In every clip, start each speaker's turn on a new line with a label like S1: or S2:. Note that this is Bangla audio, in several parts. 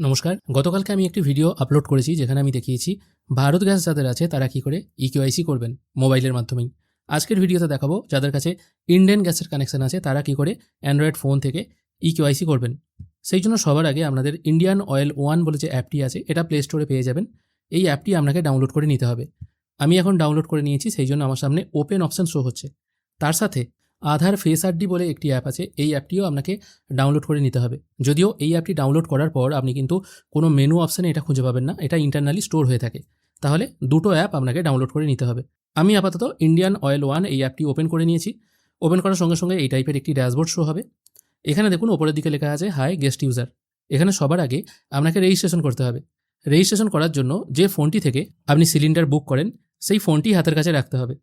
S1: নমস্কার। গতকালকে আমি একটি ভিডিও আপলোড করেছি যেখানে আমি দেখিয়েছি ভারত গ্যাস যাদের আছে তারা কী করে ইকেওয়াইসি করবেন মোবাইলের মাধ্যমেই। আজকের ভিডিওতে দেখাবো যাদের কাছে ইন্ডিয়ান গ্যাসের কানেকশন আছে তারা কী করে অ্যান্ড্রয়েড ফোন থেকে ইকেওয়াইসি করবেন। সেই জন্য সবার আগে আপনাদের ইন্ডিয়ান অয়েল ওয়ান বলে যে অ্যাপটি আছে এটা প্লে স্টোরে পেয়ে যাবেন। এই অ্যাপটি আপনাকে ডাউনলোড করে নিতে হবে। আমি এখন ডাউনলোড করে নিয়েছি, সেই জন্য আমার সামনে ওপেন অপশান শো হচ্ছে। তার সাথে আধার ফেস আইডি বলে একটি অ্যাপ আছে, এই অ্যাপটিও আপনাকে ডাউনলোড করে নিতে হবে। যদিও এই অ্যাপটি ডাউনলোড করার পর আপনি কিন্তু কোনো মেনু অপশানে এটা খুঁজে পাবেন না, এটা ইন্টারনালি স্টোর হয়ে থাকে। তাহলে দুটো অ্যাপ আপনাকে ডাউনলোড করে নিতে হবে। আমি আপাতত ইন্ডিয়ান অয়েল ওয়ান এই অ্যাপটি ওপেন করে নিয়েছি। ওপেন করার সঙ্গে সঙ্গে এই টাইপের একটি ড্যাশবোর্ড শো হবে। এখানে দেখুন ওপরের দিকে লেখা আছে হাই গেস্ট ইউজার। এখানে সবার আগে আপনাকে রেজিস্ট্রেশন করতে হবে। রেজিস্ট্রেশন করার জন্য যে ফোনটি থেকে আপনি সিলিন্ডার বুক করেন সেই ফোনটি হাতের কাছে রাখতে হবে।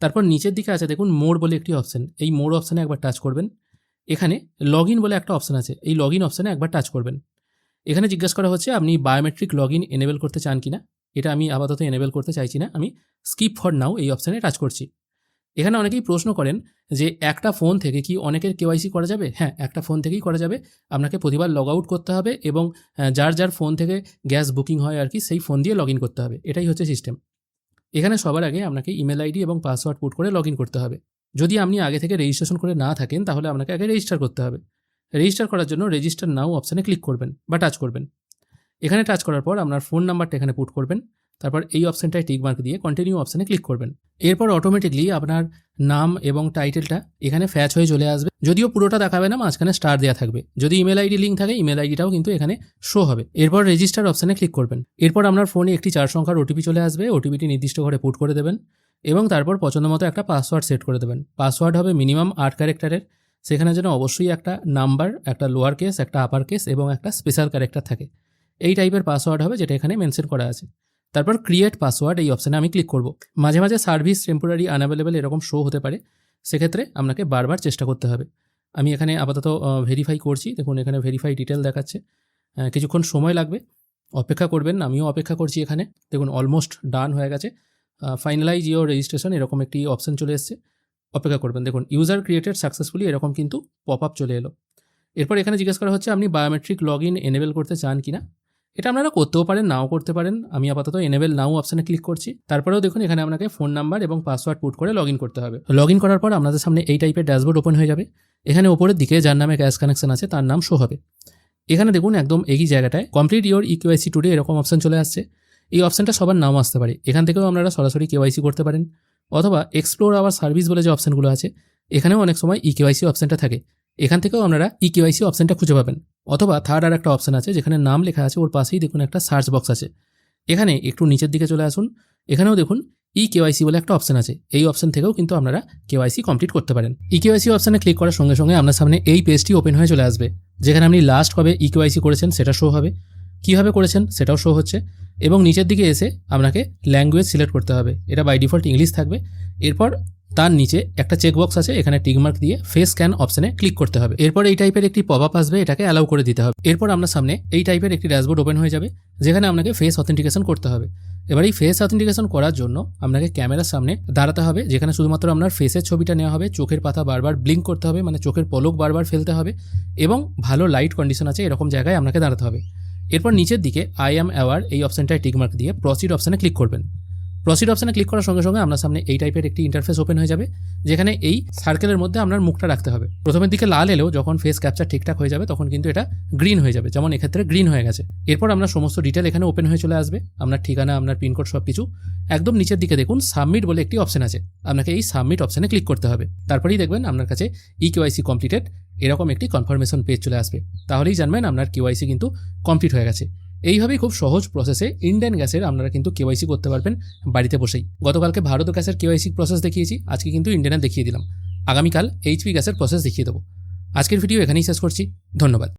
S1: তারপর নিচের দিকে আছে দেখুন মোর বলে একটি অপশান, এই মোর অপশানে একবার টাচ করবেন। এখানে লগ ইন বলে একটা অপশান আছে, এই লগ ইন অপশানে একবার টাচ করবেন। এখানে জিজ্ঞাসা করা হচ্ছে আপনি বায়োমেট্রিক লগ ইন এনেবেল করতে চান কিনা। এটা আমি আপাতত এনেবেল করতে চাইছি না, আমি স্কিপ ফর নাও এই অপশানে টাচ করছি। এখানে অনেকেই প্রশ্ন করেন যে একটা ফোন থেকে কি অনেকের কেওয়াইসি করা যাবে? হ্যাঁ, একটা ফোন থেকেই করা যাবে। আপনাকে প্রতিবার লগ আউট করতে হবে এবং যার ফোন থেকে গ্যাস বুকিং হয় আর কি সেই ফোন দিয়ে লগ ইন করতে হবে, এটাই হচ্ছে সিস্টেম। এখানে সবার আগে আপনাকে ইমেল আইডি এবং পাসওয়ার্ড পুট করে লগ ইন করতে হবে। যদি আপনি আগে থেকে রেজিস্ট্রেশন করে না থাকেন তাহলে আপনাকে আগে রেজিস্টার করতে হবে। রেজিস্টার করার জন্য রেজিস্টার নাও অপশানে ক্লিক করবেন বা টাচ করবেন। এখানে টাচ করার পর আপনার ফোন নাম্বারটা এখানে পুট করবেন। তারপর এই অপশানটায় টিক মার্ক দিয়ে কন্টিনিউ অপশানে ক্লিক করবেন। এরপর অটোমেটিকলি আপনার নাম এবং টাইটেলটা এখানে ফ্যাচ হয়ে চলে আসবে। যদিও পুরোটা দেখাবে না, মাঝখানে স্টার দেওয়া থাকবে। যদি ইমেল আইডি লিঙ্ক থাকে ইমেল আইডিটাও কিন্তু এখানে শো হবে। এরপর রেজিস্টার অপশানে ক্লিক করবেন। এরপর আপনার ফোনে একটি 4 সংখ্যার ওটিপি চলে আসবে। ওটিপিটি নির্দিষ্ট ঘরে পুট করে দেবেন এবং তারপর পছন্দ মতো একটা পাসওয়ার্ড সেট করে দেবেন। পাসওয়ার্ড হবে মিনিমাম 8 ক্যারেক্টারের। সেখানে যেন অবশ্যই একটা নাম্বার, একটা লোয়ার কেস, একটা আপার কেস এবং একটা স্পেশাল ক্যারেক্টার থাকে। এই টাইপের পাসওয়ার্ড হবে যেটা এখানে মেনশন করা আছে। তারপর ক্রিয়েট পাসওয়ার্ড এই অপশানে আমি ক্লিক করব। মাঝে মাঝে সার্ভিস টেম্পোরারি আনঅ্যাভেলেবল এরকম শো হতে পারে, সেক্ষেত্রে আপনাকে বারবার চেষ্টা করতে হবে। আমি এখানে আপাতত ভেরিফাই করছি। দেখুন এখানে ভেরিফাই ডিটেল দেখাচ্ছে। কিছুক্ষণ সময় লাগবে, অপেক্ষা করবেন। আমিও অপেক্ষা করছি। এখানে দেখুন অলমোস্ট ডান হয়ে গেছে। ফাইনালাইজ ইওর রেজিস্ট্রেশন এরকম একটি অপশান চলে এসছে। অপেক্ষা করবেন। দেখুন ইউজার ক্রিয়েটেড সাকসেসফুলি এরকম কিন্তু পপ আপ চলে এলো। এরপর এখানে জিজ্ঞেস করা হচ্ছে আপনি বায়োমেট্রিক লগ ইন এনেবেল করতে চান কিনা। এটা আপনারা করতেও পারেন, নাও করতে পারেন। আমি আপাতত এনেবেল নাও অপশানে ক্লিক করছি। তারপরেও দেখুন এখানে আপনাকে ফোন নাম্বার এবং পাসওয়ার্ড পুট করে লগ ইন করতে হবে। লগ ইন করার পর আপনাদের সামনে এই টাইপের ড্যাশবোর্ড ওপেন হয়ে যাবে। এখানে ওপরের দিকে যার নামে গ্যাস কানেকশন আছে তার নাম শো হবে। এখানে দেখুন একদম এই জায়গাটায় কমপ্লিট ইওর ইকেওয়াইসি টুডে এরকম অপশান চলে আসছে। এই অপশানটা সবার নাম আসতে পারে। এখান থেকেও আপনারা সরাসরি কেওয়াইসি করতে পারেন, অথবা এক্সপ্লোর আওয়ার সার্ভিস বলে যে অপশানগুলো আছে এখানেও অনেক সময় ইকেওয়াইসি অপশানটা থাকে। এখান থেকেও আপনারা ইকেওয়াইসি অপশানটা খুঁজে পাবেন। অথবা থার্ড আর একটা অপশান আছে যেখানে নাম লেখা আছে, ওর পাশেই দেখুন একটা সার্চ বক্স আছে। এখানে একটু নিচের দিকে চলে আসুন। এখানেও দেখুন ইকেওয়াইসি বলে একটা অপশান আছে। এই অপশান থেকেও কিন্তু আপনারা কেওয়াইসি কমপ্লিট করতে পারেন। ইকেওয়াইসি অপশানে ক্লিক করার সঙ্গে সঙ্গে আপনার সামনে এই পেজটি ওপেন হয়ে চলে আসবে, যেখানে আপনি লাস্ট কবে ইকেওয়াইসি করেছেন সেটা শো হবে, কীভাবে করেছেন সেটাও শো হচ্ছে। এবং নিচের দিকে এসে আপনাকে ল্যাঙ্গুয়েজ সিলেক্ট করতে হবে। এটা বাই ডিফল্ট ইংলিশ থাকবে। এরপর তার নিচে একটা চেকবক্স আছে, এখানে টিকমার্ক দিয়ে ফেস স্ক্যান অপশানে ক্লিক করতে হবে। এরপর এই টাইপের একটি পপ আপ আসবে, এটাকে অ্যালাউ করে দিতে হবে। এরপর আপনার সামনে এই টাইপের একটি ড্যাশবোর্ড ওপেন হয়ে যাবে, যেখানে আপনাকে ফেস অথেন্টিকেশন করতে হবে। এবার এই ফেস অথেন্টিকেশন করার জন্য আপনাকে ক্যামেরার সামনে দাঁড়াতে হবে, যেখানে শুধুমাত্র আপনার ফেসের ছবিটা নেওয়া হবে। চোখের পাতা বারবার ব্লিঙ্ক করতে হবে, মানে চোখের পলক বারবার ফেলতে হবে, এবং ভালো লাইট কন্ডিশন আছে এরকম জায়গায় আপনাকে দাঁড়াতে হবে। এরপর নিচের দিকে আই অ্যাম অ্যাওয়ার এই অপশানটায় টিকমার্ক দিয়ে প্রসিড অপশানে ক্লিক করবেন। প্রসিড অপশানে ক্লিক করার সঙ্গে সঙ্গে আপনার সামনে এই টাইপের একটি ইন্টারফেস ওপেন হয়ে যাবে, যেখানে এই সার্কেলের মধ্যে আপনার মুখটা রাখতে হবে। প্রথমের দিকে লাল এলেও যখন ফেস ক্যাপচার ঠিকঠাক হয়ে যাবে তখন কিন্তু এটা গ্রিন হয়ে যাবে, যেমন এক্ষেত্রে গ্রিন হয়ে গেছে। এরপর আপনার সমস্ত ডিটেল এখানে ওপেন হয়ে চলে আসবে, আপনার ঠিকানা, আপনার পিনকোড সব কিছু। একদম নিচের দিকে দেখুন সাবমিট বলে একটি অপশান আছে, আপনাকে এই সাবমিট অপশানে ক্লিক করতে হবে। তারপরেই দেখবেন আপনার কাছে ইকেওয়াইসি কমপ্লিটেড এরকম একটি কনফার্মেশন পেজ চলে আসবে। তাহলেই জানবেন আপনার কেওয়াইসি কিন্তু কমপ্লিট হয়ে গেছে। এইভাবেই খুব সহজ প্রসেসে ইন্ডিয়ান গ্যাসের আপনারা কিন্তু কেওয়াইসি করতে পারবেন বাড়িতে বসেই। গতকালকে ভারত গ্যাসের কেওয়াইসি প্রসেস দেখিয়েছি, আজকে কিন্তু ইন্ডিয়ানের দেখিয়ে দিলাম। আগামীকাল এইচপি গ্যাসের প্রসেস দেখিয়ে দেবো। আজকের ভিডিও এখানেই শেষ করছি। ধন্যবাদ।